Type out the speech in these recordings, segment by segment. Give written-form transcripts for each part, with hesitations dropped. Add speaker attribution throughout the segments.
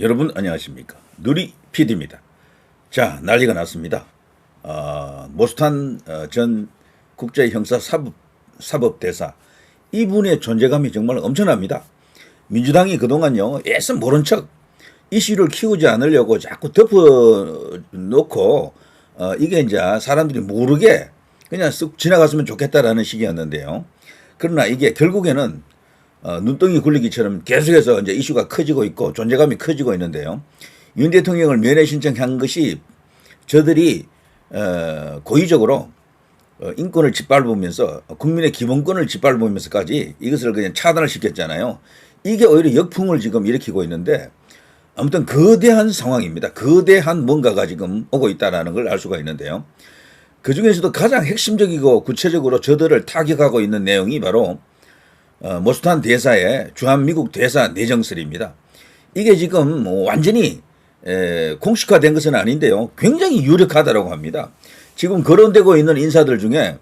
Speaker 1: 여러분 안녕하십니까. 누리 PD입니다. 자, 난리가 났습니다. 모스탄 전 국제형사사법대사 이분의 존재감이 정말 엄청납니다. 민주당이 그동안요 애써 모른 척 이슈를 키우지 않으려고 자꾸 덮어놓고 이게 이제 사람들이 모르게 그냥 쓱 지나갔으면 좋겠다라는 식이었는데요. 그러나 이게 결국에는 눈덩이 굴리기처럼 계속해서 이제 이슈가 커지고 있고 존재감이 커지고 있는데요. 윤 대통령을 면회 신청한 것이 저들이 고의적으로 인권을 짓밟으면서 국민의 기본권을 짓밟으면서까지 이것을 그냥 차단을 시켰잖아요. 이게 오히려 역풍을 지금 일으키고 있는데 아무튼 거대한 상황입니다. 거대한 뭔가가 지금 오고 있다는 걸 알 수가 있는데요. 그 중에서도 가장 핵심적이고 구체적으로 저들을 타격하고 있는 내용이 바로 모스탄 대사의 주한미국 대사 내정설입니다. 이게 지금 완전히 공식화된 것은 아닌데요. 굉장히 유력하다고 합니다. 지금 거론되고 있는 인사들 중에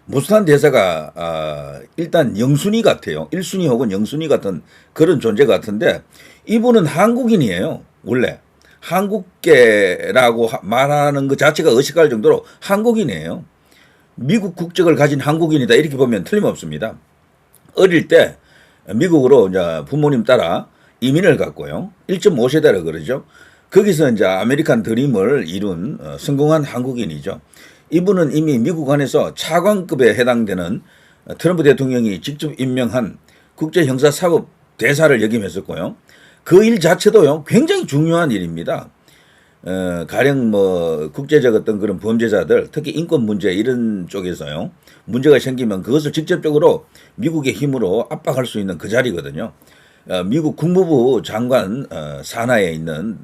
Speaker 1: 모스탄 대사가 일단 영순위 같아요. 1순위 혹은 영순위 같은 그런 존재 같은데 이분은 한국인이에요. 원래 한국계라고 말하는 것 자체가 어색할 정도로 한국인이에요. 미국 국적을 가진 한국인이다 이렇게 보면 틀림없습니다. 어릴 때 미국으로 이제 부모님 따라 이민을 갔고요. 1.5세대라 그러죠. 거기서 이제 아메리칸 드림을 이룬 성공한 한국인이죠. 이분은 이미 미국 안에서 차관급에 해당되는 트럼프 대통령이 직접 임명한 국제형사사법 대사를 역임했었고요. 그 일 자체도요 굉장히 중요한 일입니다. 가령 뭐 국제적 어떤 그런 범죄자들 특히 인권 문제 이런 쪽에서요 문제가 생기면 그것을 직접적으로 미국의 힘으로 압박할 수 있는 그 자리거든요. 미국 국무부 장관 산하에 있는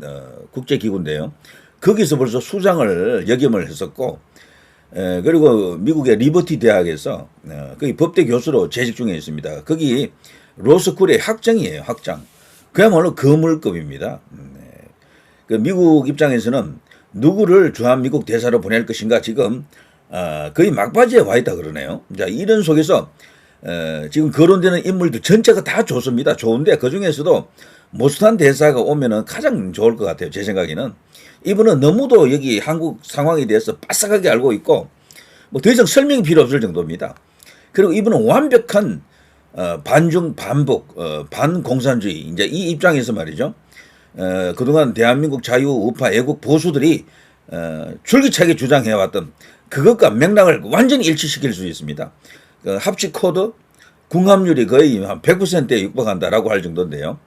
Speaker 1: 국제기구인데요. 거기서 벌써 수장을 역임을 했었고 그리고 미국의 리버티 대학에서 거기 법대 교수로 재직 중에 있습니다. 거기 로스쿨의 학장이에요. 학장. 그야말로 거물급입니다. 그 미국 입장에서는 누구를 주한미국 대사로 보낼 것인가 지금 거의 막바지에 와 있다 그러네요. 자, 이런 속에서 지금 거론되는 인물들 전체가 다 좋습니다. 좋은데 그 중에서도 모스탄 대사가 오면은 가장 좋을 것 같아요. 제 생각에는 이분은 너무도 여기 한국 상황에 대해서 빠삭하게 알고 있고 뭐 더 이상 설명이 필요 없을 정도입니다. 그리고 이분은 완벽한 반중 반복 반공산주의 이제 이 입장에서 말이죠. 그동안 대한민국 자유우파 애국 보수들이 줄기차게 주장해왔던 그것과 맥락을 완전히 일치시킬 수 있습니다. 그 합치 코드 궁합률이 거의 한 100%에 육박한다라고 할 정도인데요.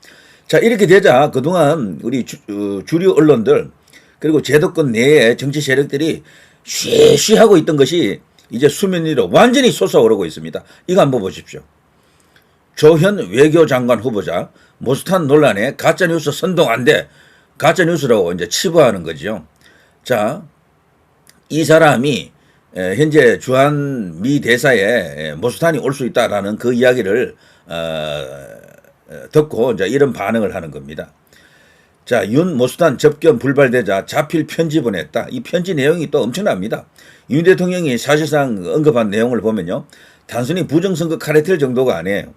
Speaker 1: 자, 이렇게 되자 그동안 우리 주류 언론들 그리고 제도권 내의 정치 세력들이 쉬쉬하고 있던 것이 이제 수면 위로 완전히 솟아오르고 있습니다. 이거 한번 보십시오. 조현 외교장관 후보자 모스탄 논란에 가짜뉴스 선동 안 돼. 가짜뉴스라고 이제 치부하는 거죠. 자, 이 사람이 현재 주한미 대사에 모스탄이 올 수 있다라는 그 이야기를 듣고 이제 이런 반응을 하는 겁니다. 자, 윤 모스탄 접견 불발되자 자필 편지 보냈다. 이 편지 내용이 또 엄청납니다. 윤 대통령이 사실상 언급한 내용을 보면요. 단순히 부정선거 카르텔 정도가 아니에요.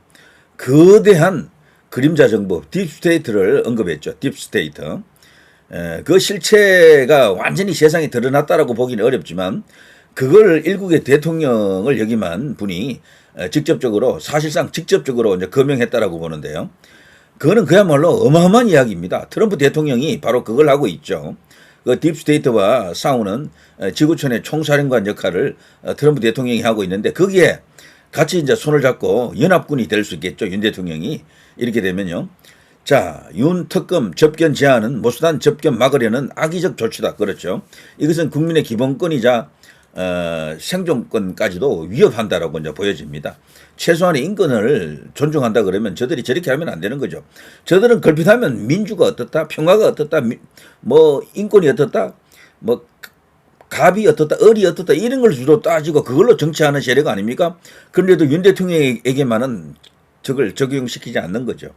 Speaker 1: 거대한 그림자 정부 딥스테이트를 언급했죠. 딥스테이트. 그 실체가 완전히 세상에 드러났다라고 보기는 어렵지만 그걸 일국의 대통령을 역임한 분이 직접적으로 사실상 직접적으로 이제 거명했다라고 보는데요. 그거는 그야말로 어마어마한 이야기입니다. 트럼프 대통령이 바로 그걸 하고 있죠. 그 딥스테이트와 싸우는 지구촌의 총사령관 역할을 트럼프 대통령이 하고 있는데 거기에 같이 이제 손을 잡고 연합군이 될 수 있겠죠. 윤 대통령이 이렇게 되면요. 자, 윤 특검 접견 제한은 모스탄 접견 막으려는 악의적 조치다. 그렇죠. 이것은 국민의 기본권이자 생존권까지도 위협한다라고 이제 보여집니다. 최소한의 인권을 존중한다 그러면 저들이 저렇게 하면 안 되는 거죠. 저들은 걸핏하면 민주가 어떻다, 평화가 어떻다, 뭐 인권이 어떻다, 뭐 갑이 어떻다, 을이 어떻다 이런 걸 주로 따지고 그걸로 정치하는 세력 아닙니까? 그런데도 윤 대통령에게만은 저걸 적용시키지 않는 거죠.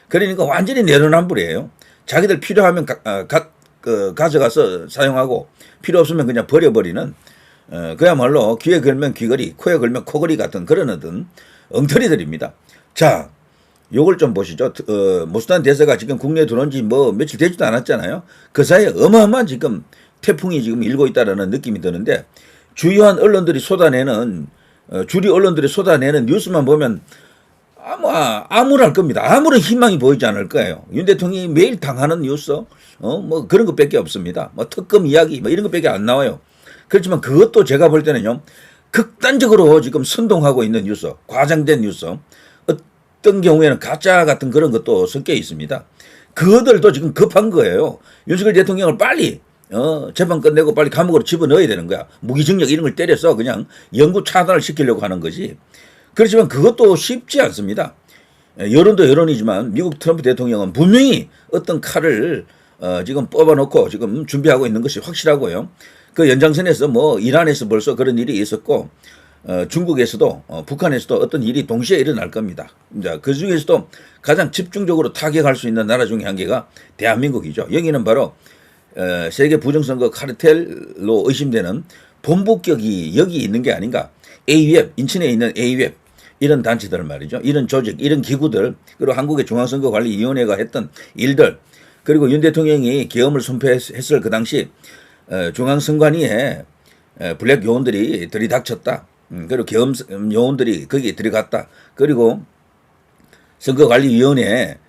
Speaker 1: 그러니까 완전히 내로남불이에요. 자기들 필요하면 가져가서 사용하고 필요 없으면 그냥 버려버리는 그야말로 귀에 걸면 귀걸이, 코에 걸면 코걸이 같은 그런 어떤 엉터리들입니다. 자, 요걸 좀 보시죠. 모스탄 대사가 지금 국내에 들어온 지 뭐 며칠 되지도 않았잖아요. 그 사이에 어마어마한 지금 태풍이 지금 일고 있다라는 느낌이 드는데 주요한 언론들이 쏟아내는 주류 언론들이 쏟아내는 뉴스만 보면 아마 암울할 겁니다. 아무런 희망이 보이지 않을 거예요. 윤 대통령이 매일 당하는 뉴스, 뭐 그런 것밖에 없습니다. 뭐 특검 이야기, 뭐 이런 것밖에 안 나와요. 그렇지만 그것도 제가 볼 때는요, 극단적으로 지금 선동하고 있는 뉴스, 과장된 뉴스, 어떤 경우에는 가짜 같은 그런 것도 섞여 있습니다. 그것들도 지금 급한 거예요. 윤석열 대통령을 빨리 재판 끝내고 빨리 감옥으로 집어넣어야 되는 거야. 무기징역 이런 걸 때려서 그냥 영구 차단을 시키려고 하는 거지. 그렇지만 그것도 쉽지 않습니다. 여론도 여론이지만 미국 트럼프 대통령은 분명히 어떤 칼을 지금 뽑아놓고 지금 준비하고 있는 것이 확실하고요. 그 연장선에서 뭐 이란에서 벌써 그런 일이 있었고 중국에서도 북한에서도 어떤 일이 동시에 일어날 겁니다. 그 중에서도 가장 집중적으로 타격할 수 있는 나라 중에 한 개가 대한민국이죠. 여기는 바로 세계 부정선거 카르텔로 의심되는 본부격이 여기 있는 게 아닌가. AWF, 인천에 있는 AWF 이런 단체들 말이죠. 이런 조직, 이런 기구들, 그리고 한국의 중앙선거관리위원회가 했던 일들, 그리고 윤 대통령이 계엄을 선포했을 그 당시 중앙선관위에 블랙 요원들이 들이닥쳤다. 그리고 계엄 요원들이 거기에 들어갔다. 그리고 선거관리위원회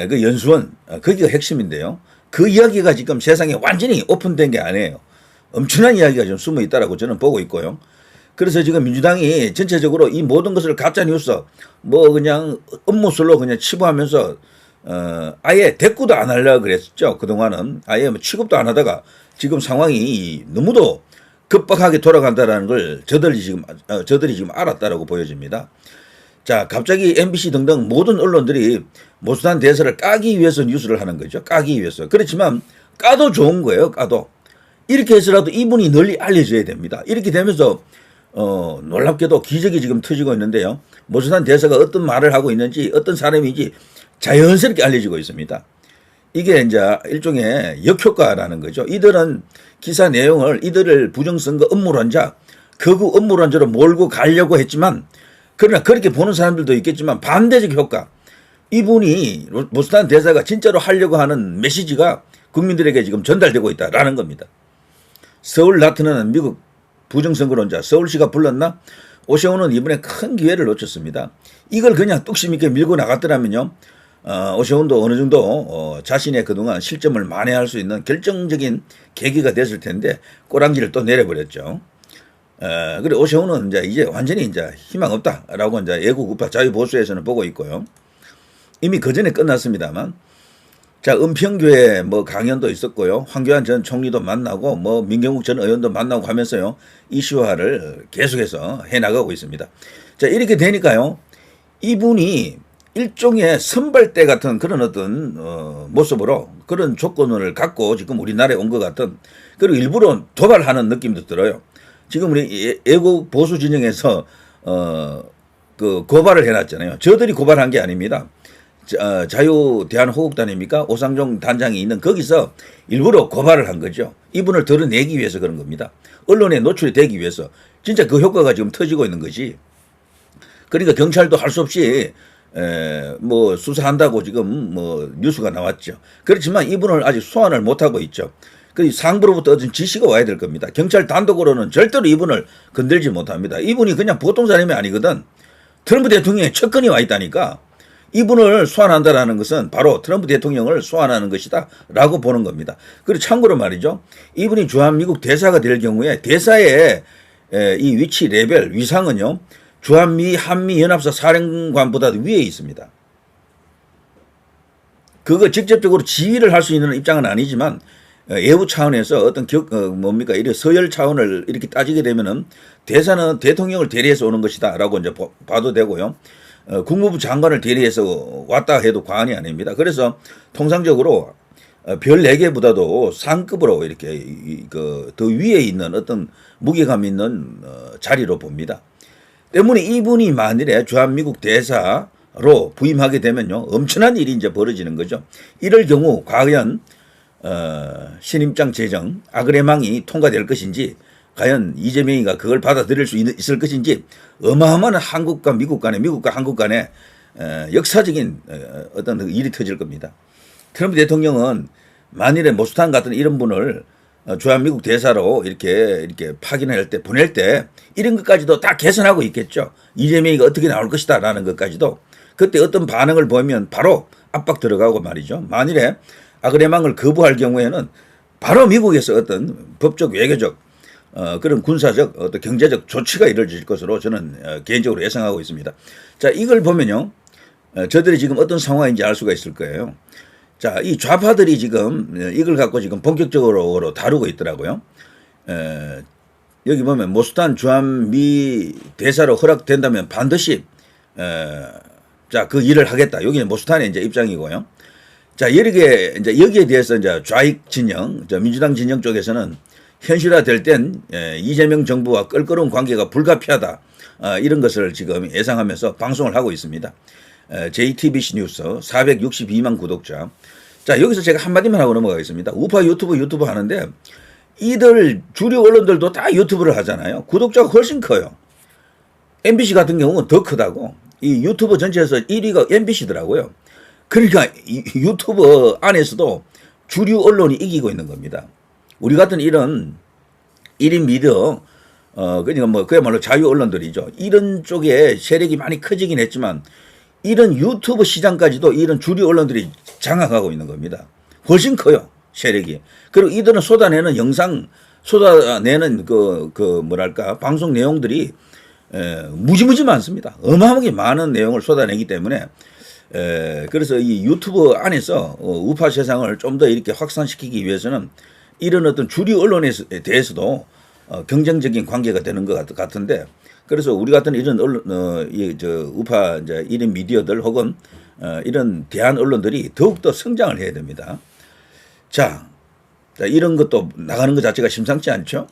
Speaker 1: 그 연수원, 거기가 핵심인데요. 그 이야기가 지금 세상에 완전히 오픈된 게 아니에요. 엄청난 이야기가 좀 숨어 있다라고 저는 보고 있고요. 그래서 지금 민주당이 전체적으로 이 모든 것을 가짜 뉴스, 뭐 그냥 음모설로 그냥 치부하면서 아예 대꾸도 안 하려고 그랬죠. 그동안은 아예 뭐 취급도 안 하다가 지금 상황이 너무도 급박하게 돌아간다라는 걸 저들이 지금 알았다라고 보여집니다. 자, 갑자기 MBC 등등 모든 언론들이 모스탄 대사를 까기 위해서 뉴스를 하는 거죠. 까기 위해서. 그렇지만 까도 좋은 거예요. 까도. 이렇게 해서라도 이분이 널리 알려져야 됩니다. 이렇게 되면서 놀랍게도 기적이 지금 터지고 있는데요. 모스탄 대사가 어떤 말을 하고 있는지 어떤 사람인지 자연스럽게 알려지고 있습니다. 이게 이제 일종의 역효과라는 거죠. 이들은 기사 내용을 이들을 부정선거 음모론자, 극우 음모론자로 몰고 가려고 했지만 그러나 그렇게 보는 사람들도 있겠지만 반대적 효과. 이분이 모스탄 대사가 진짜로 하려고 하는 메시지가 국민들에게 지금 전달되고 있다라는 겁니다. 서울 나타나는 미국 부정선거론자, 서울시가 불렀나? 오세훈은 이번에 큰 기회를 놓쳤습니다. 이걸 그냥 뚝심 있게 밀고 나갔더라면요. 오세훈도 어느 정도 자신의 그동안 실점을 만회할 수 있는 결정적인 계기가 됐을 텐데 꼬랑지를 또 내려버렸죠. 그래 오세훈은 이제 완전히 이제 희망 없다라고 이제 애국 우파 자유보수에서는 보고 있고요. 이미 그 전에 끝났습니다만. 자, 은평교회 뭐 강연도 있었고요. 황교안 전 총리도 만나고 뭐 민경욱 전 의원도 만나고 하면서요. 이슈화를 계속해서 해나가고 있습니다. 자, 이렇게 되니까요. 이분이 일종의 선발대 같은 그런 어떤 모습으로 그런 조건을 갖고 지금 우리나라에 온 것 같은, 그리고 일부러 도발하는 느낌도 들어요. 지금 우리 애국 보수 진영에서 그 고발을 해놨잖아요. 저들이 고발한 게 아닙니다. 자유대한호국단입니까? 오상종 단장이 있는 거기서 일부러 고발을 한 거죠. 이분을 드러내기 위해서 그런 겁니다. 언론에 노출이 되기 위해서. 진짜 그 효과가 지금 터지고 있는 거지. 그러니까 경찰도 할 수 없이 뭐 수사한다고 지금 뭐 뉴스가 나왔죠. 그렇지만 이분을 아직 소환을 못하고 있죠. 그 상부로부터 어떤 지시가 와야 될 겁니다. 경찰 단독으로는 절대로 이분을 건들지 못합니다. 이분이 그냥 보통 사람이 아니거든. 트럼프 대통령의 측근이 와 있다니까. 이분을 소환한다라는 것은 바로 트럼프 대통령을 소환하는 것이다 라고 보는 겁니다. 그리고 참고로 말이죠. 이분이 주한미국 대사가 될 경우에 대사의 이 위치 레벨 위상은요. 주한미 한미연합사 사령관보다도 위에 있습니다. 그거 직접적으로 지휘를 할 수 있는 입장은 아니지만 예우 차원에서 어떤 뭡니까 이렇게 서열 차원을 이렇게 따지게 되면은 대사는 대통령을 대리해서 오는 것이다라고 이제 봐도 되고요. 국무부 장관을 대리해서 왔다 해도 과언이 아닙니다. 그래서 통상적으로 별 4개보다도 상급으로 이렇게 더 위에 있는 어떤 무게감 있는 자리로 봅니다. 때문에 이분이 만일에 주한미국 대사로 부임하게 되면요. 엄청난 일이 이제 벌어지는 거죠. 이럴 경우 과연 신임장 제정 아그레망이 통과될 것인지, 과연 이재명이가 그걸 받아들일 수 있을 것인지, 어마어마한 한국과 미국 간에, 미국과 한국 간에 역사적인 어떤 일이 터질 겁니다. 트럼프 대통령은 만일에 모스탄 같은 이런 분을 주한미국 대사로 이렇게 파견할 때 보낼 때 이런 것까지도 다 개선하고 있겠죠. 이재명이가 어떻게 나올 것이다라는 것까지도 그때 어떤 반응을 보이면 바로 압박 들어가고 말이죠. 만일에 아그레망을 거부할 경우에는 바로 미국에서 어떤 법적 외교적 그런 군사적 어떤 경제적 조치가 이루어질 것으로 저는 개인적으로 예상하고 있습니다. 자, 이걸 보면요. 저들이 지금 어떤 상황인지 알 수가 있을 거예요. 자, 이 좌파들이 지금 이걸 갖고 지금 본격적으로 다루고 있더라고요. 여기 보면 모스탄 주한미 대사로 허락된다면 반드시 자, 그 일을 하겠다. 여기는 모스탄의 이제 입장이고요. 자, 여기에 대해서 이제 좌익 진영, 민주당 진영 쪽에서는 현실화될 땐 이재명 정부와 껄끄러운 관계가 불가피하다. 이런 것을 지금 예상하면서 방송을 하고 있습니다. JTBC 뉴스 462만 구독자. 자, 여기서 제가 한마디만 하고 넘어가겠습니다. 우파 유튜브 하는데 이들 주류 언론들도 다 유튜브를 하잖아요. 구독자가 훨씬 커요. MBC 같은 경우는 더 크다고. 이 유튜브 전체에서 1위가 MBC더라고요. 그러니까 유튜브 안에서도 주류 언론이 이기고 있는 겁니다. 우리 같은 이런 1인 미디어, 그러니까 뭐 그야말로 자유 언론들이죠. 이런 쪽에 세력이 많이 커지긴 했지만 이런 유튜브 시장까지도 이런 주류 언론들이 장악하고 있는 겁니다. 훨씬 커요, 세력이. 그리고 이들은 쏟아내는 뭐랄까, 방송 내용들이 무지무지 많습니다. 어마어마하게 많은 내용을 쏟아내기 때문에 그래서 이 유튜브 안에서 우파 세상을 좀 더 이렇게 확산시키기 위해서는 이런 어떤 주류 언론에 대해서도 경쟁적인 관계가 되는 것 같은데 그래서 우리 같은 이런 우파 이제 이런 미디어들 혹은 이런 대한 언론들이 더욱더 성장을 해야 됩니다. 자, 이런 것도 나가는 것 자체가 심상치 않죠?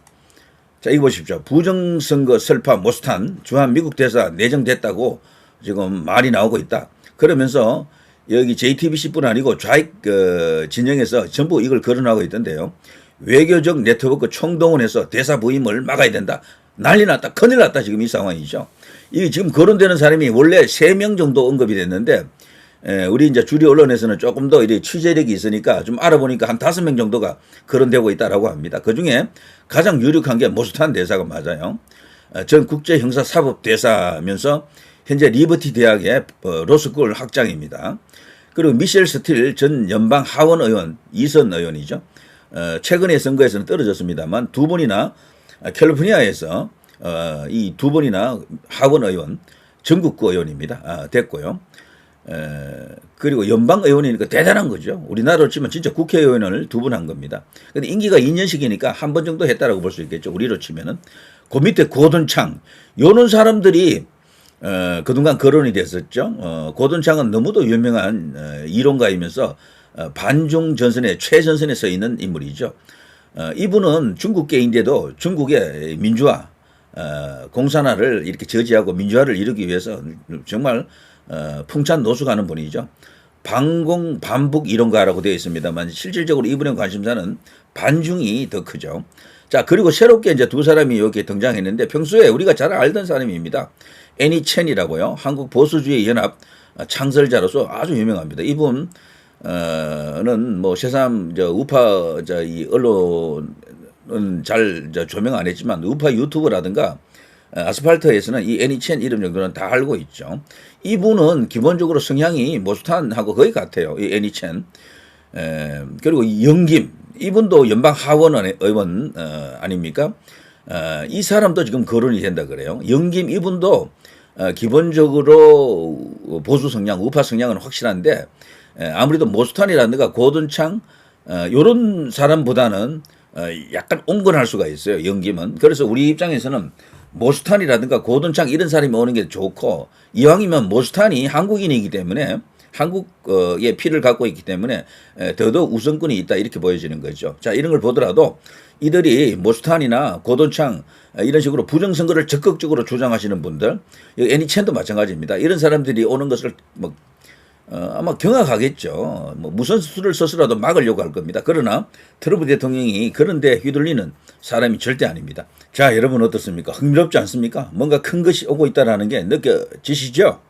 Speaker 1: 자, 이거 보십시오. 부정선거 설파 모스탄 주한 미국 대사 내정됐다고 지금 말이 나오고 있다. 그러면서 여기 JTBC뿐 아니고 좌익 진영에서 전부 이걸 거론하고 있던데요. 외교적 네트워크 총동원해서 대사 부임을 막아야 된다. 난리 났다. 큰일 났다. 지금 이 상황이죠. 이 지금 거론되는 사람이 원래 3명 정도 언급이 됐는데 우리 이제 주류 언론에서는 조금 더 이렇게 취재력이 있으니까 좀 알아보니까 한 5명 정도가 거론되고 있다라고 합니다. 그 중에 가장 유력한 게 모스탄 대사가 맞아요. 전 국제형사사법 대사면서 현재 리버티 대학의 로스쿨 학장입니다. 그리고 미셸 스틸 전 연방 하원 의원, 2선 의원이죠. 최근의 선거에서는 떨어졌습니다만 두 번이나 캘리포니아에서 이 두 번이나 하원 의원, 전국구 의원입니다. 됐고요. 그리고 연방 의원이니까 대단한 거죠. 우리나라로 치면 진짜 국회의원을 2번 한 겁니다. 근데 임기가 2년씩이니까 한 번 정도 했다라고 볼 수 있겠죠. 우리로 치면은. 그 밑에 고돈창, 요런 사람들이 그동안 거론이 됐었죠. 고돈창은 너무도 유명한 이론가이면서 반중 전선의 최전선에 서 있는 인물이죠. 이분은 중국계인데도 중국의 민주화, 공산화를 이렇게 저지하고 민주화를 이루기 위해서 정말 풍찬 노숙하는 분이죠. 반공 반북 이론가라고 되어 있습니다만 실질적으로 이분의 관심사는 반중이 더 크죠. 자, 그리고 새롭게 이제 두 사람이 여기에 등장했는데 평소에 우리가 잘 알던 사람입니다. 애니 첸이라고요. 한국 보수주의 연합 창설자로서 아주 유명합니다. 이분은 뭐 새삼 우파 이 언론은 잘 조명 안 했지만 우파 유튜브라든가 아스팔트에서는 이 애니 첸 이름 정도는 다 알고 있죠. 이분은 기본적으로 성향이 모스탄하고 거의 같아요. 이 애니 첸. 그리고 영김 이분도 연방 하원 의원 아닙니까? 이 사람도 지금 거론이 된다 그래요. 영김 이분도 기본적으로 보수 성향, 우파 성향은 확실한데 아무래도 모스탄이라든가 고든창 요런 사람보다는 약간 온건할 수가 있어요. 영김은. 그래서 우리 입장에서는 모스탄이라든가 고든창 이런 사람이 오는 게 좋고 이왕이면 모스탄이 한국인이기 때문에 한국의 피를 갖고 있기 때문에 더더욱 우선권이 있다 이렇게 보여지는 거죠. 자, 이런 걸 보더라도 이들이 모스탄이나 고돈창 이런 식으로 부정선거를 적극적으로 주장하시는 분들, 애니 첸도 마찬가지입니다. 이런 사람들이 오는 것을 뭐 아마 경악하겠죠. 뭐 무슨 수를 써서라도 막으려고 할 겁니다. 그러나 트럼프 대통령이 그런 데 휘둘리는 사람이 절대 아닙니다. 자, 여러분 어떻습니까? 흥미롭지 않습니까? 뭔가 큰 것이 오고 있다는 게 느껴지시죠?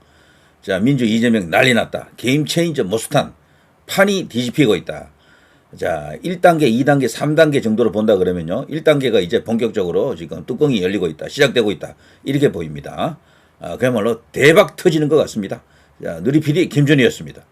Speaker 1: 자, 민주 이재명 난리 났다. 게임 체인저 모스탄. 판이 뒤집히고 있다. 자, 1단계, 2단계, 3단계 정도로 본다 그러면요. 1단계가 이제 본격적으로 지금 뚜껑이 열리고 있다. 시작되고 있다. 이렇게 보입니다. 그야말로 대박 터지는 것 같습니다. 자, 누리PD 김준희였습니다.